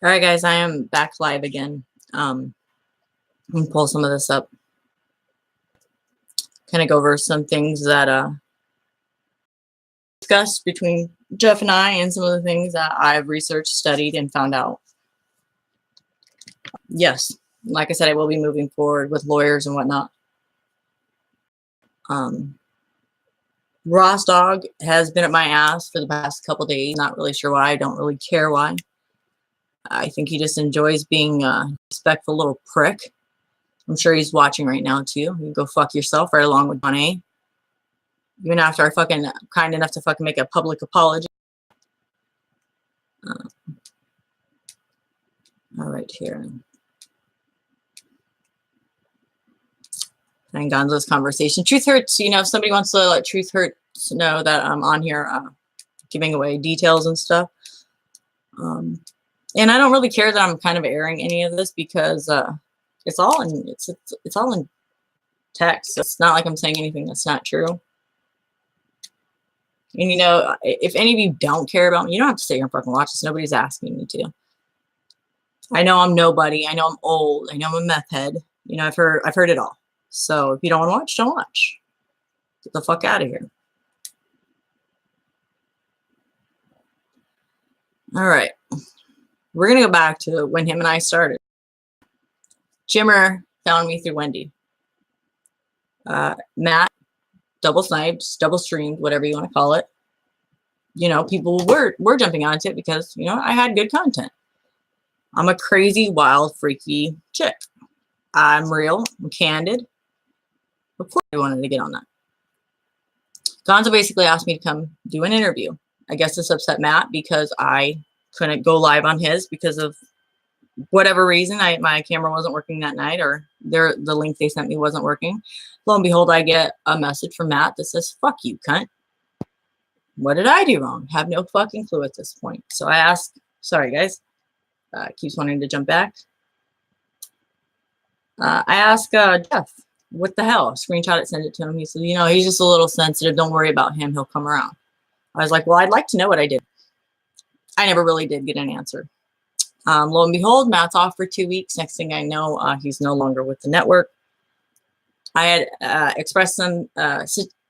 All right, guys, I am back live again. I'm gonna pull some of this up, kind of go over some things that discussed between Jeff and I, and some of the things that I've researched, studied, and found out. Yes, like I said, I will be moving forward with lawyers and whatnot. Ross Dog has been at my ass for the past couple days. Not really sure why. I don't really care why. I think he just enjoys being a respectful little prick. I'm sure he's watching right now too. You can go fuck yourself right along with John A. Even after I fucking kind enough to fucking make a public apology. All right, here. And Gonzo's conversation. Truth hurts. You know, if somebody wants to let Truth Hurts know that I'm on here giving away details and stuff. And I don't really care that I'm kind of airing any of this because it's all in it's all in text. It's not like I'm saying anything that's not true. And you know, if any of you don't care about me, you don't have to sit here and fucking watch this. Nobody's asking me to. I know I'm nobody. I know I'm old. I know I'm a meth head. You know, I've heard it all. So if you don't want to watch, don't watch. Get the fuck out of here. All right. We're going to go back to when him and I started. Jimmer found me through Wendy. Matt double sniped, double streamed, whatever you want to call it. You know, people were jumping onto it because, you know, I had good content. I'm a crazy, wild, freaky chick. I'm real. I'm candid. Of course I wanted to get on that. Gonzo basically asked me to come do an interview. I guess this upset Matt because I couldn't go live on his because of whatever reason. My camera wasn't working that night, or the link they sent me wasn't working. Lo and behold, I get a message from Matt that says, "Fuck you, cunt." What did I do wrong? Have no fucking clue at this point. So I asked, sorry guys, keeps wanting to jump back. I asked Jeff, what the hell? Screenshot it, send it to him. He said, you know, he's just a little sensitive. Don't worry about him. He'll come around. I was like, well, I'd like to know what I did. I never really did get an answer. Lo and behold, Matt's off for 2 weeks. Next thing I know, he's no longer with the network. I had expressed some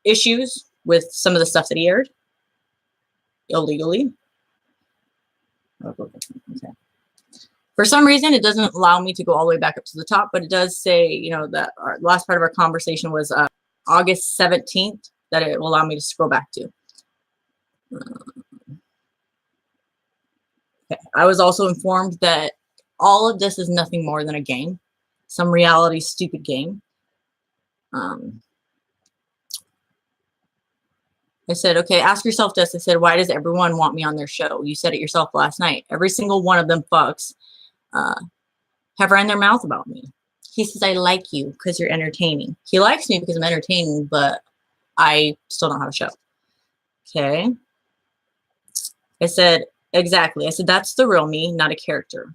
issues with some of the stuff that he aired illegally. Okay. For some reason, it doesn't allow me to go all the way back up to the top, but it does say, you know, that our last part of our conversation was August 17th, that it will allow me to scroll back to. Okay. I was also informed that all of this is nothing more than a game, some reality stupid game. I said, okay, ask yourself this. I said, why does everyone want me on their show? You said it yourself last night. Every single one of them fucks have ran their mouth about me. He says, I like you because you're entertaining. He likes me because I'm entertaining, but I still don't have a show. Okay. I said, exactly. I said, that's the real me, not a character.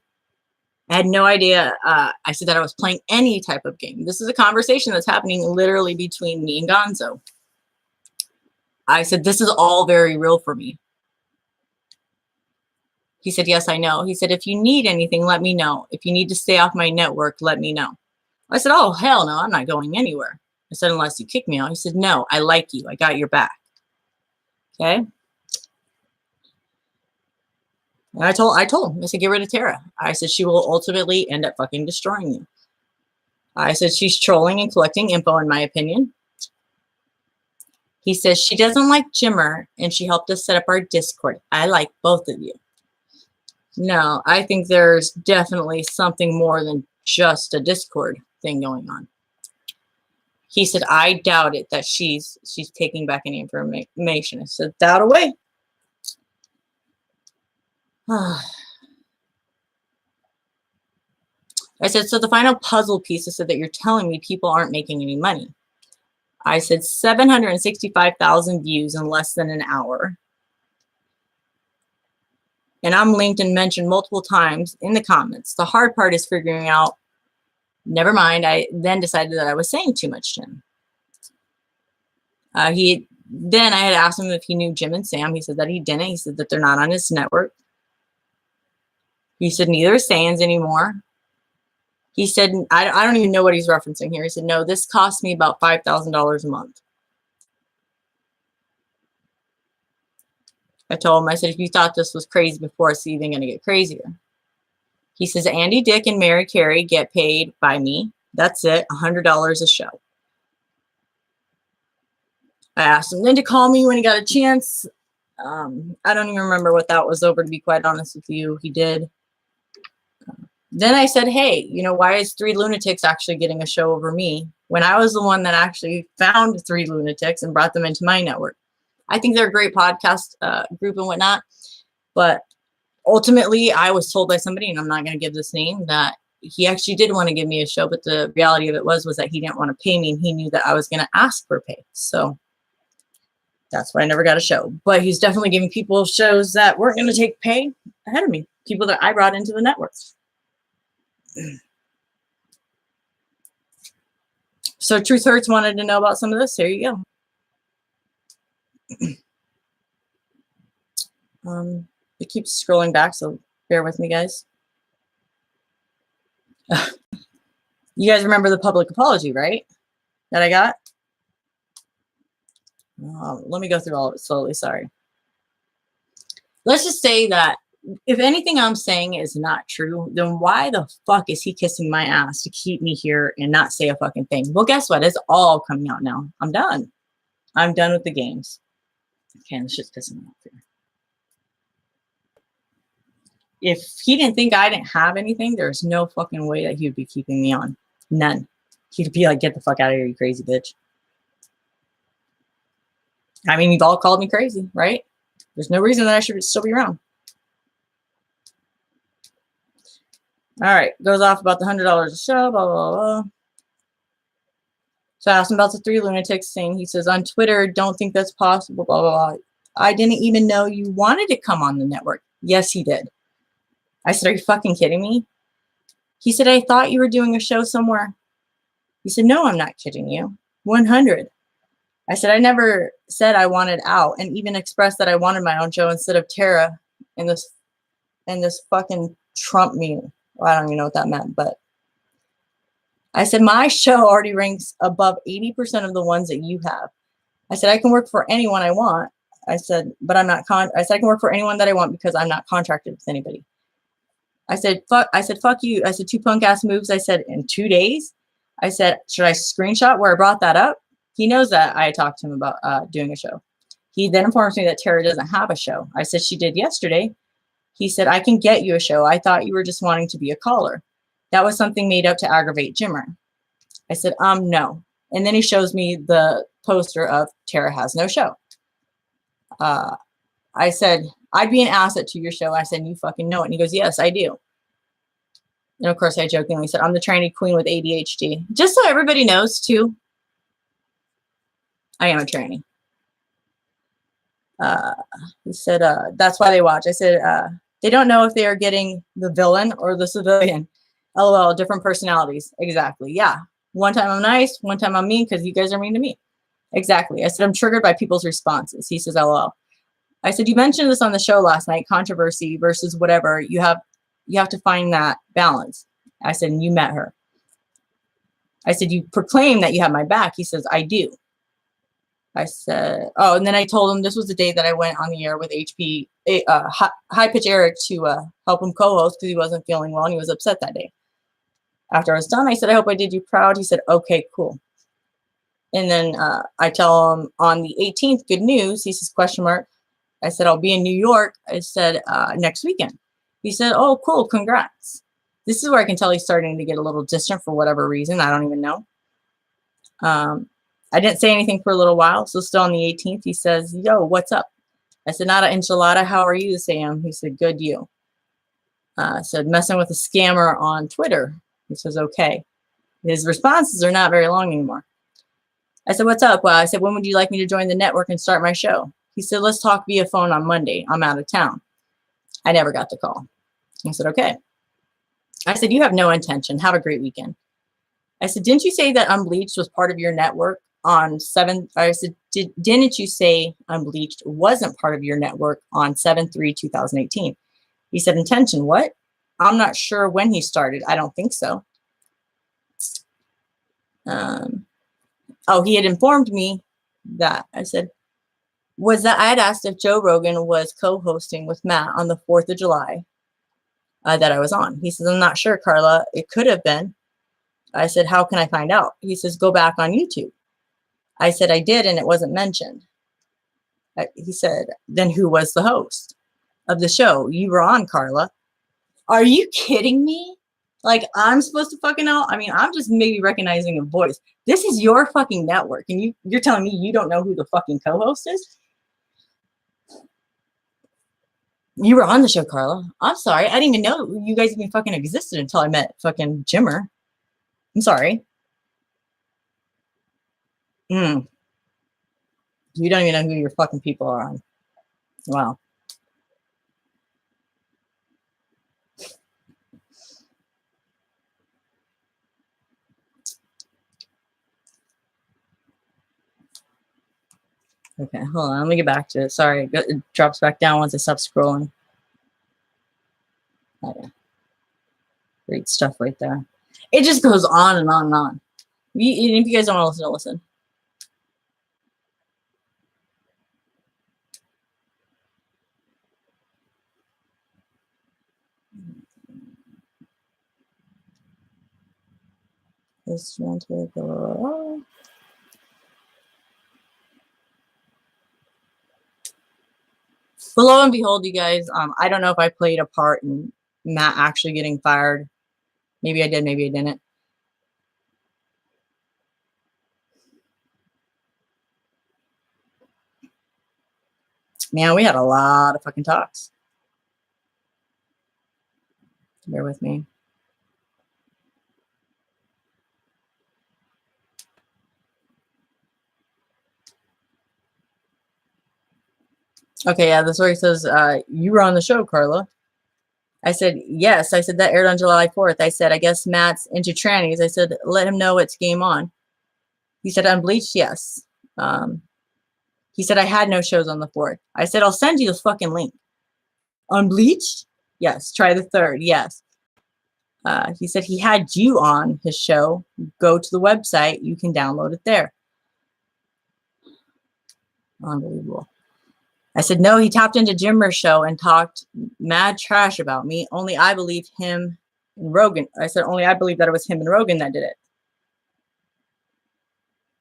I had no idea. I said that I was playing any type of game. This is a conversation that's happening literally between me and Gonzo. I said, this is all very real for me. He said, yes, I know. He said, if you need anything, let me know. If you need to stay off my network, let me know. I said, oh, hell no, I'm not going anywhere. I said, unless you kick me out. He said, no, I like you. I got your back. Okay. And I told him, I said, get rid of Tara. I said, she will ultimately end up fucking destroying you. I said, she's trolling and collecting info, in my opinion. He says, she doesn't like Jimmer, and she helped us set up our Discord. I like both of you. No, I think there's definitely something more than just a Discord thing going on. He said, I doubt it that she's taking back any information. I said, doubt away. I said, so the final puzzle piece is so that you're telling me people aren't making any money. I said 765,000 views in less than an hour. And I'm linked and mentioned multiple times in the comments. The hard part is figuring out, never mind. I then decided that I was saying too much to him. Then I had asked him if he knew Jim and Sam. He said that he didn't. He said that they're not on his network. He said, neither is Sans anymore. He said, I don't even know what he's referencing here. He said, no, this cost me about $5,000 a month. I told him, I said, if you thought this was crazy before, it's even going to get crazier. He says, Andy, Dick, and Mary Carey get paid by me. That's it, $100 a show. I asked him then to call me when he got a chance. I don't even remember what that was over, to be quite honest with you. He did. Then I said, hey, you know, why is Three Lunatics actually getting a show over me when I was the one that actually found Three Lunatics and brought them into my network? I think they're a great podcast group and whatnot. But ultimately, I was told by somebody, and I'm not going to give this name, that he actually did want to give me a show. But the reality of it was that he didn't want to pay me, and he knew that I was going to ask for pay. So that's why I never got a show. But he's definitely giving people shows that weren't going to take pay ahead of me, people that I brought into the network. So Truth Hurts wanted to know about some of this. Here you go. It keeps scrolling back, so bear with me, guys. You guys remember the public apology, right? That I got? Let me go through all of it slowly. Sorry. Let's just say that if anything I'm saying is not true, then why the fuck is he kissing my ass to keep me here and not say a fucking thing? Well, guess what? It's all coming out now. I'm done. I'm done with the games. Okay, this shit's pissing me off here. If he didn't think I didn't have anything, there's no fucking way that he would be keeping me on. None. He'd be like, get the fuck out of here, you crazy bitch. I mean, you've all called me crazy, right? There's no reason that I should still be around. All right. Goes off about the $100 a show, blah, blah, blah. So I asked him about the Three Lunatics thing. He says, on Twitter, don't think that's possible, blah, blah, blah. I didn't even know you wanted to come on the network. Yes, he did. I said, are you fucking kidding me? He said, I thought you were doing a show somewhere. He said, no, I'm not kidding you. 100. I said, I never said I wanted out, and even expressed that I wanted my own show instead of Tara in this fucking Trump meeting. Well, I don't even know what that meant, but I said, my show already ranks above 80% of the ones that you have. I said, I can work for anyone I want. I said, but I'm not I said, I can work for anyone that I want because I'm not contracted with anybody. I said, fuck you. I said, 2 punk ass moves. I said, in 2 days. I said, should I screenshot where I brought that up? He knows that I talked to him about doing a show. He then informs me that Tara doesn't have a show. I said, she did yesterday. He said, I can get you a show. I thought you were just wanting to be a caller. That was something made up to aggravate Jimmer. I said, no. And then he shows me the poster of Tara has no show. I said, I'd be an asset to your show. I said, you fucking know it. And he goes, yes, I do. And of course, I jokingly said, I'm the tranny queen with ADHD. Just so everybody knows, too, I am a tranny. He said, that's why they watch. I said, they don't know if they are getting the villain or the civilian. LOL, different personalities. Exactly. Yeah. One time I'm nice, one time I'm mean because you guys are mean to me. Exactly. I said, I'm triggered by people's responses. He says, LOL. I said, you mentioned this on the show last night, controversy versus whatever. You have to find that balance. I said, and you met her. I said, you proclaim that you have my back. He says, I do. I said, oh, and then I told him this was the day that I went on the air with High Pitch Eric to help him co-host because he wasn't feeling well and he was upset that day. After I was done, I said, I hope I did you proud. He said, okay, cool. And then I tell him on the 18th, good news. He says, question mark. I said, I'll be in New York. I said, next weekend. He said, oh, cool. Congrats. This is where I can tell he's starting to get a little distant for whatever reason. I don't even know. I didn't say anything for a little while. So still on the 18th, he says, yo, what's up? I said, not an enchilada. How are you, Sam? He said, good, you. I said, messing with a scammer on Twitter. He says, okay. His responses are not very long anymore. I said, what's up? Well, I said, when would you like me to join the network and start my show? He said, let's talk via phone on Monday. I'm out of town. I never got the call. I said, okay. I said, you have no intention. Have a great weekend. I said, didn't you say that Unbleached was part of your network on 7? I said, didn't you say Unbleached wasn't part of your network on 7/3/2018? He said, intention, what? I'm not sure when he started. I don't think so. Oh, he had informed me that I said, was that I had asked if Joe Rogan was co-hosting with Matt on the 4th of July that I was on. He says, I'm not sure, Karla. It could have been. I said, how can I find out? He says, go back on YouTube. I said, I did, and it wasn't mentioned. He said, then who was the host of the show? You were on, Karla. Are you kidding me? Like, I'm supposed to fucking know? I mean, I'm just maybe recognizing a voice. This is your fucking network, and you're telling me you don't know who the fucking co-host is? You were on the show, Karla. I'm sorry. I didn't even know you guys even fucking existed until I met fucking Jimmer. I'm sorry. You don't even know who your fucking people are on. Wow. Okay, hold on. Let me get back to it. Sorry, it drops back down once I stop scrolling. Okay. Great stuff right there. It just goes on and on and on. If you guys don't want to listen. This one to go. But lo and behold, you guys, I don't know if I played a part in Matt actually getting fired. Maybe I did, maybe I didn't. Man, we had a lot of fucking talks. Bear with me. Okay, yeah, this where he says, you were on the show, Karla. I said, yes. I said, that aired on July 4th. I said, I guess Matt's into trannies. I said, let him know it's game on. He said, Unbleached, yes. He said, I had no shows on the 4th. I said, I'll send you the fucking link. Unbleached? Yes. Try the 3rd. Yes. He said he had you on his show. Go to the website. You can download it there. Unbelievable. I said, no, he tapped into Jimmer's show and talked mad trash about me. Only I believed him and Rogan. I said, only I believe that it was him and Rogan that did it.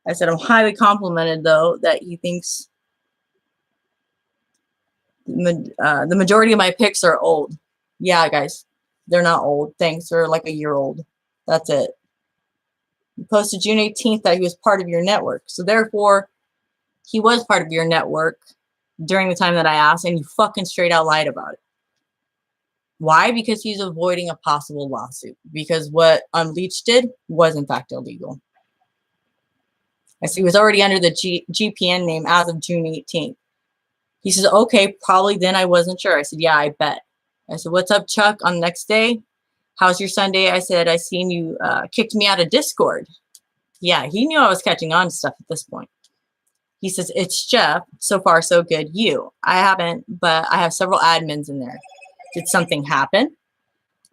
I said, I'm highly complimented, though, that he thinks the majority of my picks are old. Yeah, guys, they're not old. Thanks. They're like a year old. That's it. He posted June 18th that he was part of your network. So therefore, he was part of your network during the time that I asked, and you fucking straight out lied about it. Why? Because he's avoiding a possible lawsuit. Because what Unleashed did was, in fact, illegal. I said he was already under the GPN name as of June 18th. He says, okay, probably then I wasn't sure. I said, yeah, I bet. I said, what's up, Chuck? On the next day, how's your Sunday? I said, I seen you kicked me out of Discord. Yeah, he knew I was catching on to stuff at this point. He says, it's Jeff. So far, so good. You. I haven't, but I have several admins in there. Did something happen?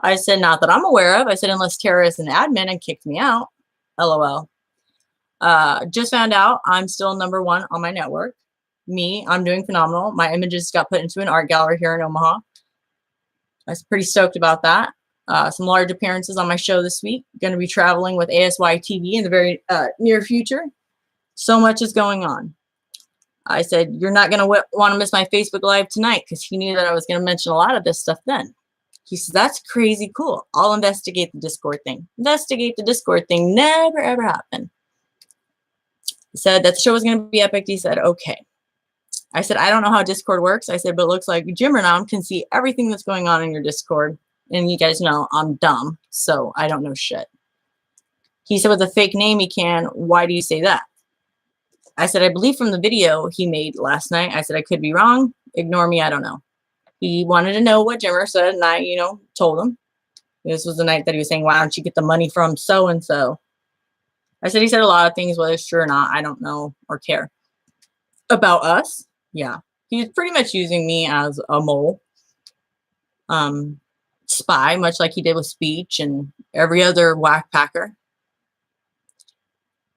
I said, not that I'm aware of. I said, unless Tara is an admin and kicked me out. LOL. Just found out I'm still #1 on my network. Me, I'm doing phenomenal. My images got put into an art gallery here in Omaha. I was pretty stoked about that. Some large appearances on my show this week. Going to be traveling with ASY TV in the very near future. So much is going on. I said, you're not going to want to miss my Facebook Live tonight, because he knew that I was going to mention a lot of this stuff then. He said, that's crazy cool. I'll investigate the Discord thing. Investigate the Discord thing. Never, ever happened. He said that the show was going to be epic. He said, okay. I said, I don't know how Discord works. I said, but it looks like Jimmer now can see everything that's going on in your Discord. And you guys know I'm dumb, so I don't know shit. He said, with a fake name he can. Why do you say that? I said, I believe from the video he made last night. I said, I could be wrong. Ignore me. I don't know. He wanted to know what Jimmer said, and I, told him. This was the night that he was saying, why don't you get the money from so-and-so? I said, he said a lot of things, whether it's true or not, I don't know or care. About us? Yeah. He's pretty much using me as a mole. spy, much like he did with Speech and every other whack packer.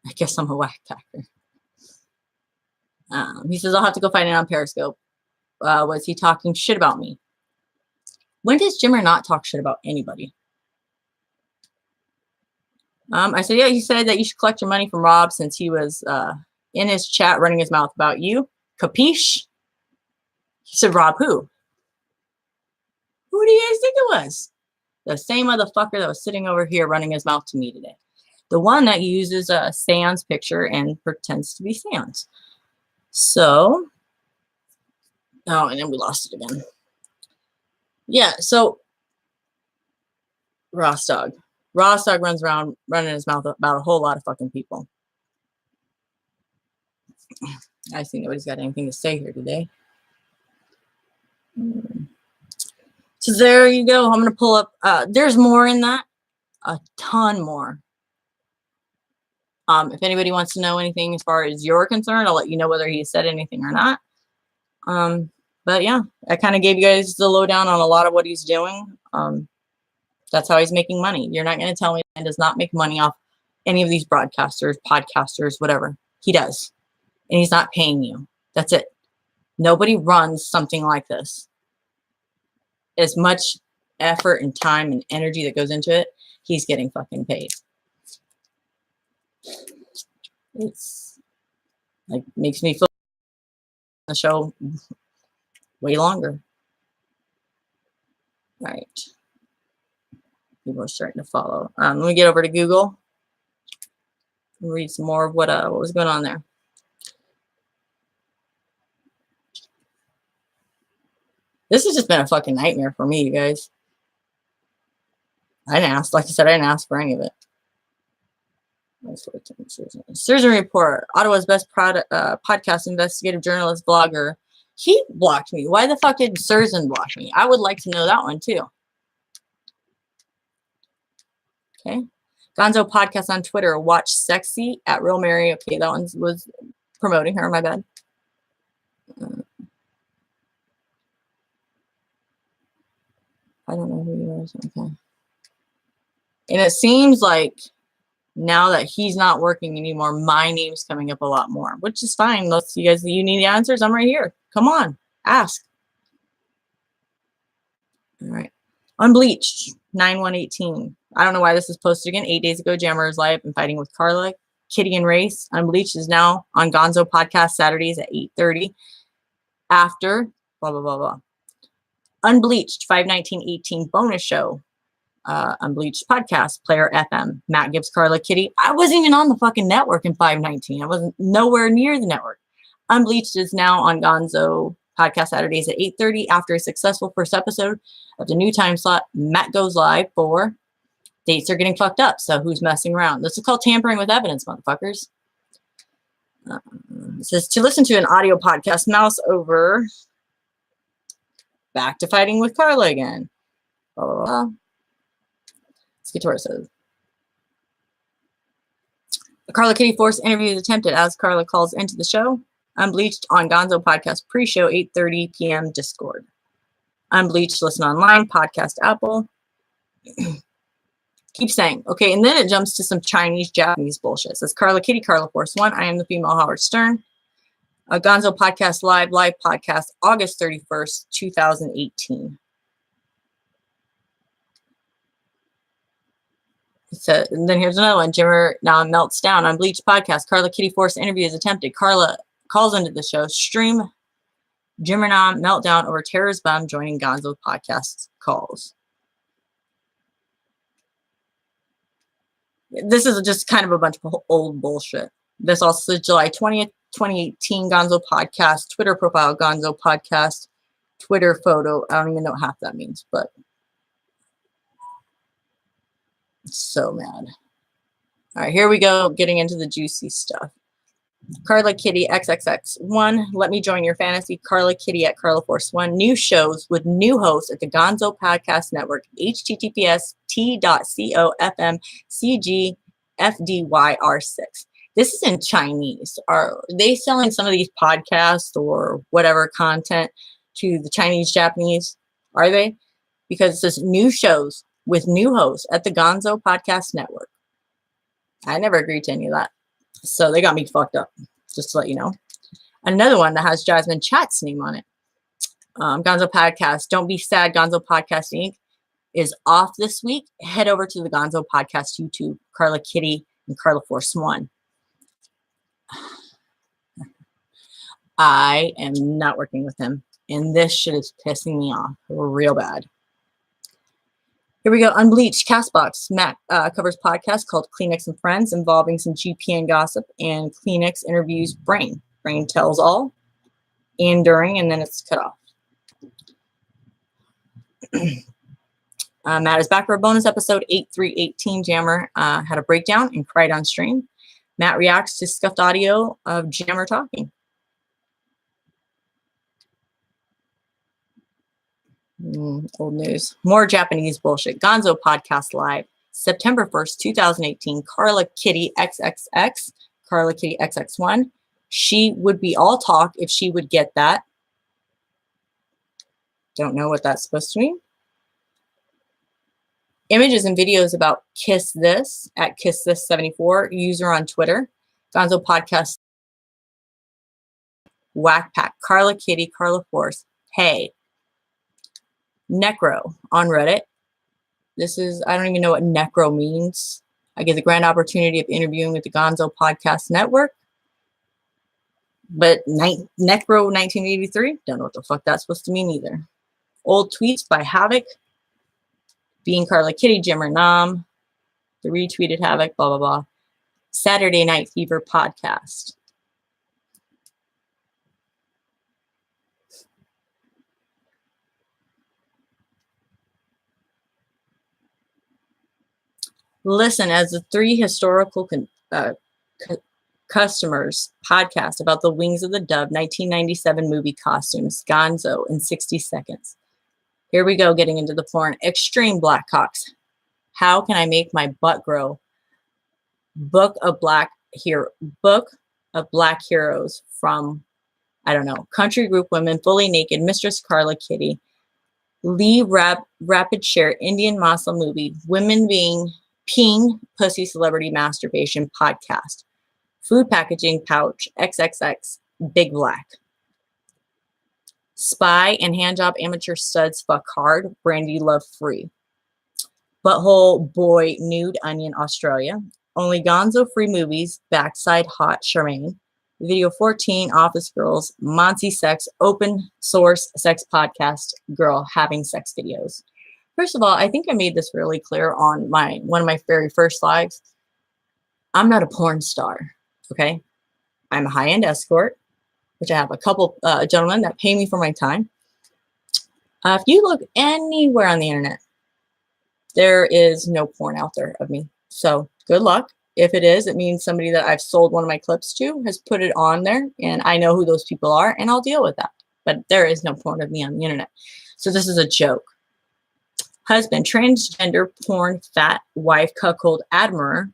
I guess I'm a whack packer. He says, I'll have to go find it on Periscope. Was he talking shit about me? When does Jimmer not talk shit about anybody? I said, yeah, he said that you should collect your money from Rob since he was in his chat running his mouth about you. Capiche? He said, Rob who? Who do you guys think it was? The same motherfucker that was sitting over here running his mouth to me today. The one that uses a Sans picture and pretends to be Sans. So, oh, and then we lost it again. Yeah, so Ross Dog runs around running his mouth about a whole lot of fucking people. I see nobody's got anything to say here today. So there you go. I'm going to pull up. There's more in that. A ton more. If anybody wants to know anything as far as you're concerned, I'll let you know whether he said anything or not. But yeah, I kind of gave you guys the lowdown on a lot of what he's doing. That's how he's making money. You're not going to tell me he does not make money off any of these broadcasters, podcasters, whatever. He does. And he's not paying you. That's it. Nobody runs something like this. As much effort and time and energy that goes into it, he's getting fucking paid. It's like makes me feel the show way longer. All right. People are starting to follow. Let me get over to Google and read some more of what was going on there. This has just been a fucking nightmare for me, you guys. I didn't ask, like I said, I didn't ask for any of it. Surgeon Report, Ottawa's best podcast investigative journalist blogger. He blocked me. Why the fuck did Surzan block me? I would like to know that one too. Okay. Gonzo podcast on Twitter. Watch Sexy at Real Mary. Okay, that one was promoting her. My bad. I don't know who you are. Okay. And it seems like now that he's not working anymore, my name's coming up a lot more, which is fine. Let's, you guys, you need answers? I'm right here. Come on, ask. All right. Unbleached, 9/1/18. I don't know why this is posted again. 8 days ago, Jammer is live and fighting with Karla, Kitty, and Race. Unbleached is now on Gonzo podcast Saturdays at 8:30 after blah, blah, blah, blah. Unbleached, 5/19/18 bonus show. Unbleached podcast, Player FM. Matt gives Karla Kitty. I wasn't even on the fucking network in 5/19. I wasn't nowhere near the network. Unbleached is now on Gonzo podcast Saturdays at 8:30 after a successful first episode of the new time slot. Matt goes live for dates are getting fucked up. So who's messing around? This is called tampering with evidence, motherfuckers. It says to listen to an audio podcast, mouse over. Back to fighting with Karla again. Blah, blah, blah. Let's get to where it says. A Karla Kitty Force interview is attempted as Karla calls into the show. Unbleached on Gonzo podcast pre-show 8:30 p.m. Discord. Unbleached listen online podcast Apple. Keep saying okay, and then it jumps to some Chinese Japanese bullshit. It says Karla Kitty, Karla Force 1. I am the female Howard Stern. A Gonzo podcast live podcast August 31st, 2018. So, and then here's another one. Jimmer now melts down on Bleach podcast. Karla Kitty Force interview is attempted. Karla calls into the show. Stream Jimmer now meltdown over terrorist bomb joining Gonzo podcast calls. This is just kind of a bunch of old bullshit. This also says July 20th, 2018 Gonzo podcast, Twitter profile Gonzo podcast, Twitter photo. I don't even know what half that means, but so mad. All right, here we go, getting into the juicy stuff. Karla Kitty XXX1, let me join your fantasy. Karla Kitty at Karla Force 1. New shows with new hosts at the Gonzo Podcast Network. https://t.com/CGFDYR6. This is in Chinese. Are they selling some of these podcasts or whatever content to the Chinese, Japanese? Are they? because it says new shows with new hosts at the Gonzo Podcast Network. I never agreed to any of that. So they got me fucked up, just to let you know. Another one that has Jasmine Chat's name on it. Gonzo Podcast. Don't be sad. Gonzo Podcast Inc. is off this week. Head over to the Gonzo Podcast YouTube. Karla Kitty and Karla Force One. I am not working with him. And this shit is pissing me off real bad. Here we go. Unbleached Castbox. Matt covers podcast called Kleenex and Friends involving some GPN gossip and Kleenex interviews Brain. Brain tells all and during, and then it's cut off. Matt is back for a bonus episode. 8318 Jammer had a breakdown and cried on stream. Matt reacts to scuffed audio of Jammer talking. Old news. More Japanese bullshit. Gonzo Podcast Live. September 1st, 2018. Karla Kitty XXX. Karla Kitty XX1. She would be all talk if she would get that. Don't know what that's supposed to mean. Images and videos about Kiss This at Kiss This 74. User on Twitter. Gonzo Podcast. Whack Pack. Karla Kitty. Karla Force. Hey. Necro on Reddit. This is, I don't even know what necro means. I get the grand opportunity of interviewing with the Gonzo Podcast Network. But Necro 1983, don't know what the fuck that's supposed to mean either. Old tweets by Havoc. Being Karla Kitty, Jimmer Nam. The retweeted Havoc, blah, blah, blah. Saturday Night Fever podcast. Listen as the three historical customers podcast about the Wings of the Dove 1997 movie costumes, Gonzo, in 60 seconds. Here we go, getting into the porn. Extreme Black Cocks. How can I make my butt grow? Book of Black Heroes from, I don't know, Country Group Women, Fully Naked, Mistress Karla Kitty, Lee Rapid Share, Indian Muscle Movie, Women Being Peeing Pussy Celebrity Masturbation Podcast, Food Packaging Pouch, XXX, Big Black, Spy and Handjob Amateur Studs Fuck Hard, Brandy Love Free, Butthole Boy Nude Onion Australia, Only Gonzo Free Movies, Backside Hot Charmaine, Video 14, Office Girls, Monty Sex, Open Source Sex Podcast, Girl Having Sex Videos. First of all, I think I made this really clear on one of my very first lives. I'm not a porn star, okay? I'm a high-end escort, which I have a couple gentlemen that pay me for my time. If you look anywhere on the internet, there is no porn out there of me. So good luck. If it is, it means somebody that I've sold one of my clips to has put it on there, and I know who those people are, and I'll deal with that. But there is no porn of me on the internet. So this is a joke. Husband, transgender porn fat wife cuckold admirer.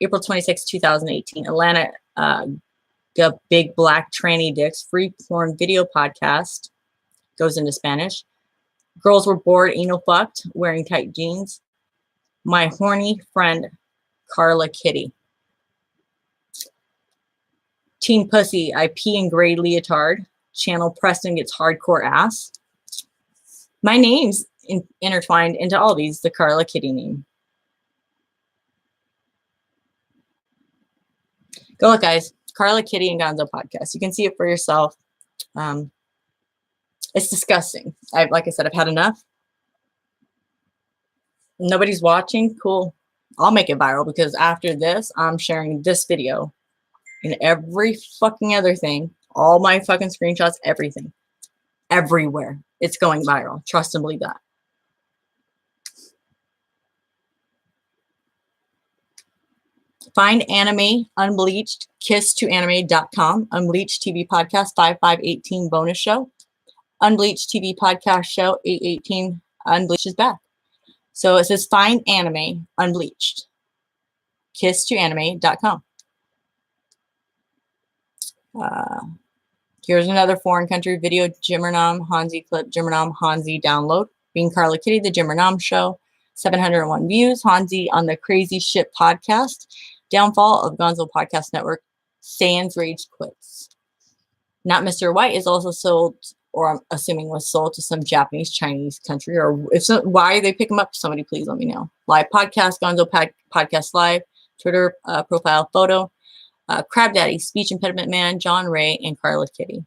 April 26, 2018. Atlanta, Big Black Tranny Dicks free porn video podcast goes into Spanish. Girls were bored, anal fucked, wearing tight jeans. My horny friend, Karla Kitty. Teen Pussy, I pee in gray leotard. Channel Preston gets hardcore ass. My name's intertwined into all these, the Karla Kitty name. Go look, guys. Karla Kitty and Gonzo podcast. You can see it for yourself. It's disgusting. Like I said, I've had enough. Nobody's watching. Cool. I'll make it viral because after this, I'm sharing this video and every fucking other thing. All my fucking screenshots, everything. Everywhere. It's going viral. Trust and believe that. Find anime, unbleached, kiss2anime.com, Unbleached TV Podcast 5518 bonus show, Unbleached TV Podcast show 818, Unbleached is back. So it says find anime, unbleached, kiss2anime.com. Here's another foreign country video, Jimmernam Hanzi clip, Jimmernam Hanzi download. Being Karla Kitty, The Jim Renam Show, 701 views. Hanzi on the Crazy Shit Podcast. Downfall of Gonzo Podcast Network. Sans Rage Quits. Not Mr. White is also sold, or I'm assuming was sold to some Japanese, Chinese country, or if so, why they pick him up? Somebody please let me know. Live podcast, Gonzo Podcast Live, Twitter profile photo, Crab Daddy, Speech Impediment Man, John Ray, and Karla Kitty.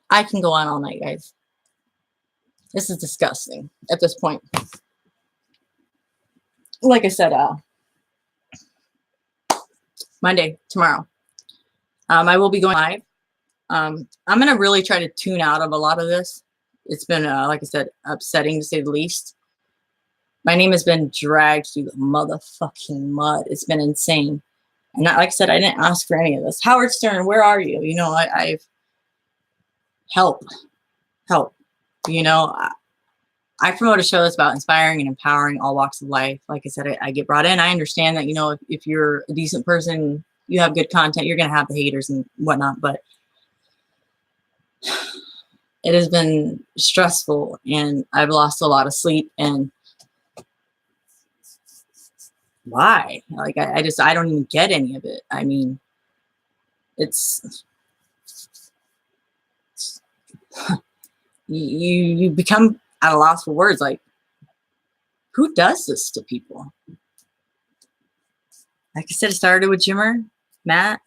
I can go on all night, guys. This is disgusting at this point. Like I said, Monday, tomorrow, I will be going live. I'm going to really try to tune out of a lot of this. It's been, like I said, upsetting to say the least. My name has been dragged through the motherfucking mud. It's been insane. And like I said, I didn't ask for any of this. Howard Stern, where are you? You know, I've help. You know, I promote a show that's about inspiring and empowering all walks of life. Like I said, I get brought in. I understand that, you know, if you're a decent person, you have good content, you're going to have the haters and whatnot. But it has been stressful, and I've lost a lot of sleep. And why? Like, I don't even get any of it. I mean, it's you become at a loss for words. Like, who does this to people? Like I said, it started with Jimmer, Matt,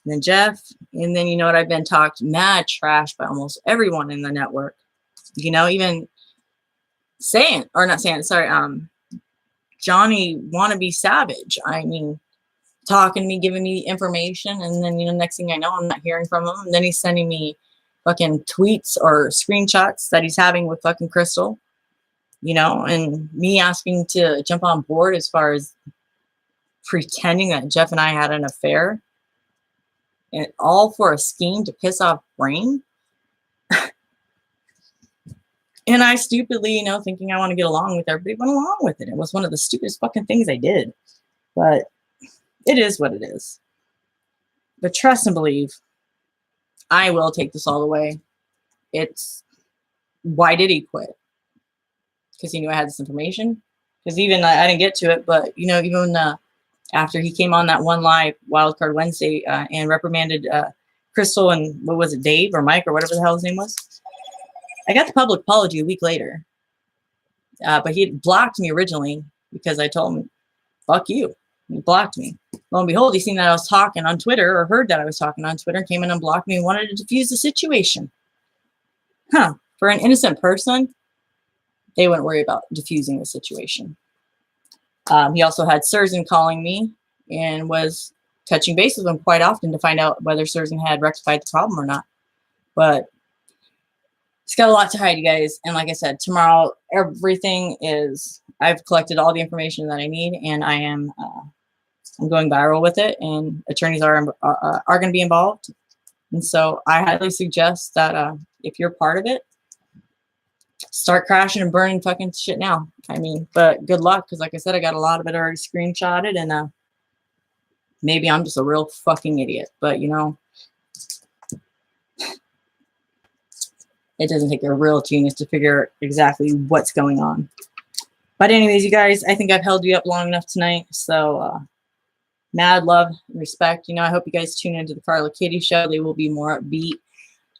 and then Jeff, and then, you know what, I've been talked mad trash by almost everyone in the network. You know, even Johnny Wannabe Savage. I mean, talking to me, giving me information, and then, you know, next thing I know, I'm not hearing from him. And then he's sending me fucking tweets or screenshots that he's having with fucking Crystal, you know, and me asking to jump on board as far as pretending that Jeff and I had an affair, and all for a scheme to piss off Brain. And I stupidly, you know, thinking I want to get along with everybody, went along with it. It was one of the stupidest fucking things I did. But it is what it is. But trust and believe, I will take this all the way. It's, why did he quit? Because he knew I had this information? Because even, I didn't get to it, but, you know, even after he came on that one live Wildcard Wednesday and reprimanded Crystal and, what was it, Dave or Mike or whatever the hell his name was? I got the public apology a week later. But he had blocked me originally because I told him, fuck you. He blocked me. Lo and behold, he seen that I was talking on Twitter, or heard that I was talking on Twitter, came in and blocked me and wanted to defuse the situation. Huh. For an innocent person, they wouldn't worry about diffusing the situation. He also had Surzan calling me and was touching base with him quite often to find out whether Surzan had rectified the problem or not. But it's got a lot to hide, you guys. And like I said, tomorrow, everything is, I've collected all the information that I need, and I am I'm going viral with it, and attorneys are going to be involved. And so I highly suggest that if you're part of it, start crashing and burning fucking shit now. I mean, but good luck, because like I said, I got a lot of it already screenshotted, and maybe I'm just a real fucking idiot. But, you know, it doesn't take a real genius to figure exactly what's going on. But anyways, you guys, I think I've held you up long enough tonight. So mad love and respect. You know, I hope you guys tune into the Karla Kitty show. They will be more upbeat.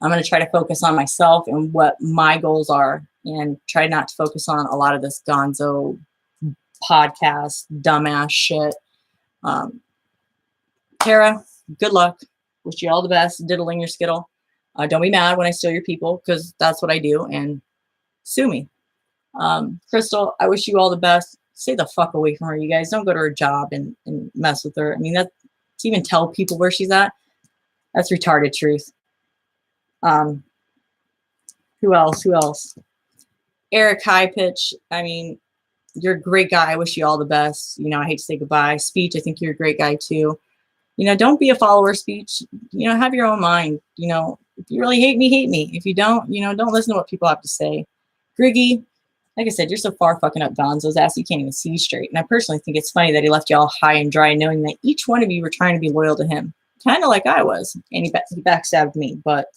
I'm going to try to focus on myself and what my goals are, and try not to focus on a lot of this gonzo podcast, dumbass shit. Tara, good luck. Wish you all the best. Diddling your skittle. Don't be mad when I steal your people, because that's what I do, and sue me. Crystal, I wish you all the best. Stay the fuck away from her, you guys. Don't go to her job and mess with her. I mean, that, to even tell people where she's at, that's retarded truth. Who else? Eric High Pitch. I mean, you're a great guy. I wish you all the best. You know, I hate to say goodbye. Speech, I think you're a great guy too. You know, don't be a follower. Speech. You know, have your own mind. You know, if you really hate me, hate me. If you don't, you know, don't listen to what people have to say. Griggy, like I said, you're so far fucking up Gonzo's ass, you can't even see straight. And I personally think it's funny that he left you all high and dry, knowing that each one of you were trying to be loyal to him. kind of like I was, and he backstabbed me. But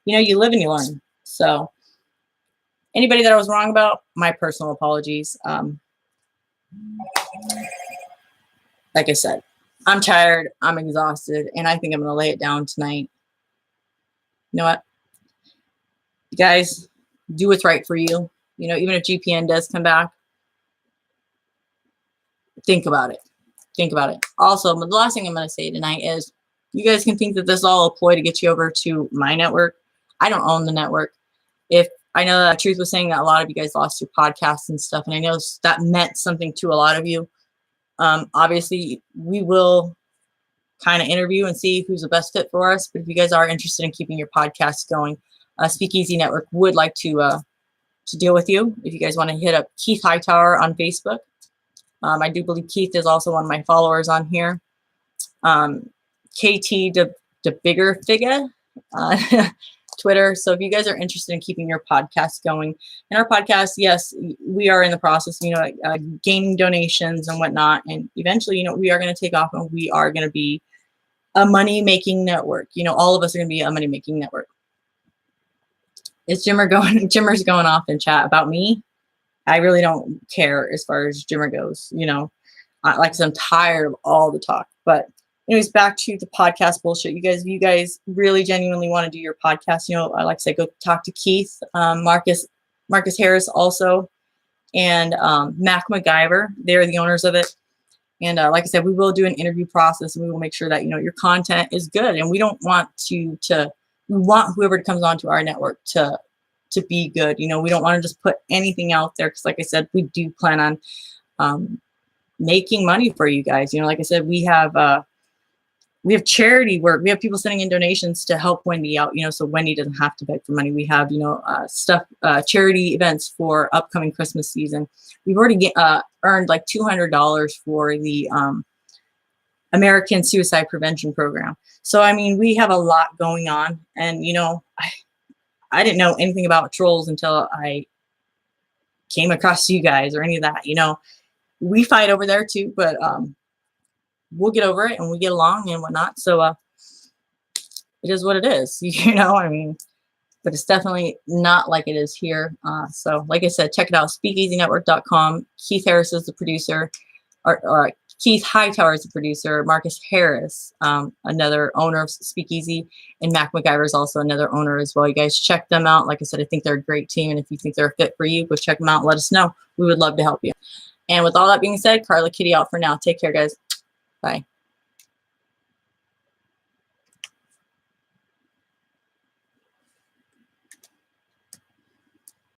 you know, you live and you learn. So anybody that I was wrong about, my personal apologies. Like I said, I'm tired, I'm exhausted, and I think I'm gonna lay it down tonight. You know what, you guys, do what's right for you. You know, even if GPN does come back, think about it. Think about it. Also, the last thing I'm going to say tonight is you guys can think that this is all a ploy to get you over to my network. I don't own the network. If I know that Truth was saying that a lot of you guys lost your podcasts and stuff, and I know that meant something to a lot of you. Obviously, we will kind of interview and see who's the best fit for us. But if you guys are interested in keeping your podcasts going, Speakeasy Network would like to deal with you. If you guys want to hit up Keith Hightower on Facebook. I do believe Keith is also one of my followers on here. KT the bigger figure on Twitter. So if you guys are interested in keeping your podcast going, and our podcast, yes, we are in the process, you know, gaining donations and whatnot. And eventually, you know, we are going to take off and we are going to be a money-making network. You know, all of us are going to be a money-making network. Is Jimmer's going off in chat about me? I really don't care as far as Jimmer goes. You know, like I said, I'm tired of all the talk. But anyways, back to the podcast bullshit. If you guys really genuinely want to do your podcast, you know, like I said, go talk to Keith, Marcus Harris also, and Mac MacGyver. They're the owners of it. And like I said, we will do an interview process, and we will make sure that, you know, your content is good. And we don't want we want whoever comes onto our network to be good. You know, we don't want to just put anything out there, because like I said, we do plan on making money for you guys. You know, like I said, we have charity work. We have people sending in donations to help Wendy out, you know, so Wendy doesn't have to beg for money. We have, you know, charity events for upcoming Christmas season. We've already earned like $200 for the American Suicide Prevention Program. So, I mean, we have a lot going on. And, you know, I didn't know anything about trolls until I came across you guys or any of that. You know, we fight over there too, but we'll get over it and we get along and whatnot. So it is what it is, you know, I mean, but it's definitely not like it is here. So like I said, check it out, speakeasynetwork.com. Keith Harris is the producer, or Keith Hightower is the producer. Marcus Harris, another owner of Speakeasy, and Mac MacGyver is also another owner as well. You guys check them out. Like I said, I think they're a great team. And if you think they're a fit for you, go check them out and let us know. We would love to help you. And with all that being said, Karla Kitty out for now. Take care, guys. Bye.